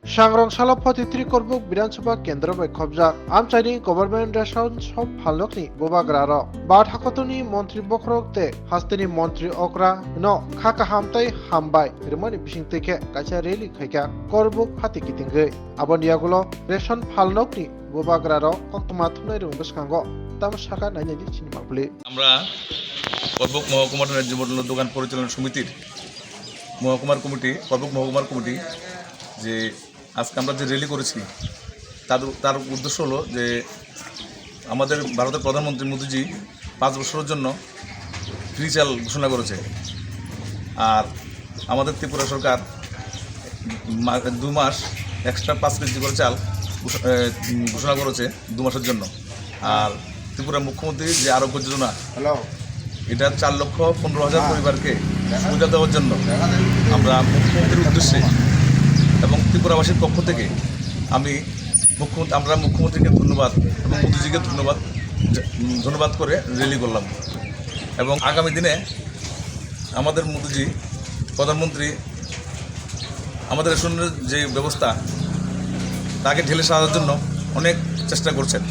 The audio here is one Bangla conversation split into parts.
सांग्रां साला फतित्री करबुक विधानसभा केंद्र bai खबजा आमचाइनि गभर्नमेंट रेशन सब फालकनि बोबाग्रार बाद हाकतनि मंत्री बखरकते हास्तेनि मंत्री अक्रा न खाका हामताई हामबाय रिमनि बिसिंतेके काचा रेली खायका करबुक हातिकितिंगै आबनियागुलो रेशन फालनकनि बोबाग्रार कक्तमा थुनाय रं बसखांगो ताम शाखा नायनायनि सिनेमाफुलि আমরা করবুক মহকুমার ন্যায্য মূল্য দোকান পরিচালনা সমিতির মহকুমার কমিটি করবুক মহকুমার কমিটি যে আজকে আমরা যে র্যালি করেছি তার উদ্দেশ্য হলো যে আমাদের ভারতের প্রধানমন্ত্রী মোদিজি 5 বছরের জন্য ফ্রি চাল ঘোষণা করেছে। আর আমাদের ত্রিপুরা সরকার 2 মাস এক্সট্রা 5 কেজি করে চাল ঘোষণা করেছে 2 মাসের জন্য। আর ত্রিপুরা মুখ্যমন্ত্রী যে আরোগ্য যোজনা এটা 4,15,000 পরিবারকে সুবিধা দেওয়ার জন্য আমরা মুখ্যমন্ত্রীর উদ্দেশ্যে এবং ত্রিপুরাবাসীর পক্ষ থেকে আমরা মুখ্যমন্ত্রীকে ধন্যবাদ এবং মোদিজিকে ধন্যবাদ করে র্যালি করলাম। এবং আগামী দিনে আমাদের মোদিজি প্রধানমন্ত্রী আমাদের রেশনের যে ব্যবস্থা তাকে ঢেলে সাজার জন্য অনেক চেষ্টা করছেন।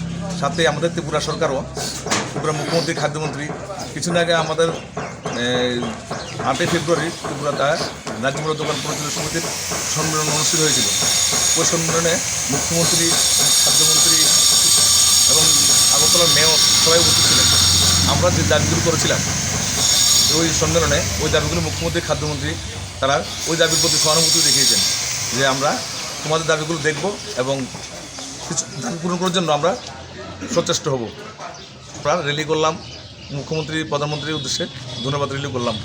সাথে আমাদের ত্রিপুরা সরকারও ত্রিপুরা মুখ্যমন্ত্রী খাদ্যমন্ত্রী কিছুদিন আগে আমাদের 8 ফেব্রুয়ারি ত্রিপুরাতে রাজ্যমূলক দোকান পরিচালনা সমিতির সম্মেলন অনুষ্ঠিত হয়েছিল। ওই সম্মেলনে মুখ্যমন্ত্রী খাদ্যমন্ত্রী এবং আগরতলার মেয়র সবাই উপস্থিত ছিলেন। আমরা যে দাবিগুলো করেছিলাম ওই সম্মেলনে ওই দাবিগুলো মুখ্যমন্ত্রী খাদ্যমন্ত্রী তারা ওই দাবির প্রতি সহানুভূতি দেখিয়েছেন যে আমরা তোমাদের দাবিগুলো দেখব এবং কিছু দাবি পূরণ করার জন্য আমরা সচেষ্ট হব। আমরা র্যালি করলাম মুখ্যমন্ত্রী প্রধানমন্ত্রীর উদ্দেশ্যে ধন্যবাদ র্যালি করলাম।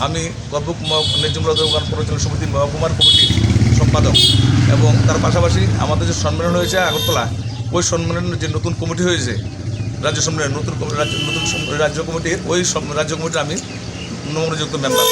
আমি করবুক ন্যায্য মূল্য দোকান পরিচালনা সমিতি মহকুমার কমিটির সম্পাদক এবং তার পাশাপাশি আমাদের যে সম্মেলন হয়েছে আগরতলা ওই সম্মেলনের যে নতুন কমিটি হয়েছে রাজ্য সম্মেলনের নতুন রাজ্য কমিটির ওই রাজ্য কমিটির আমি নবনিযুক্ত মেম্বার।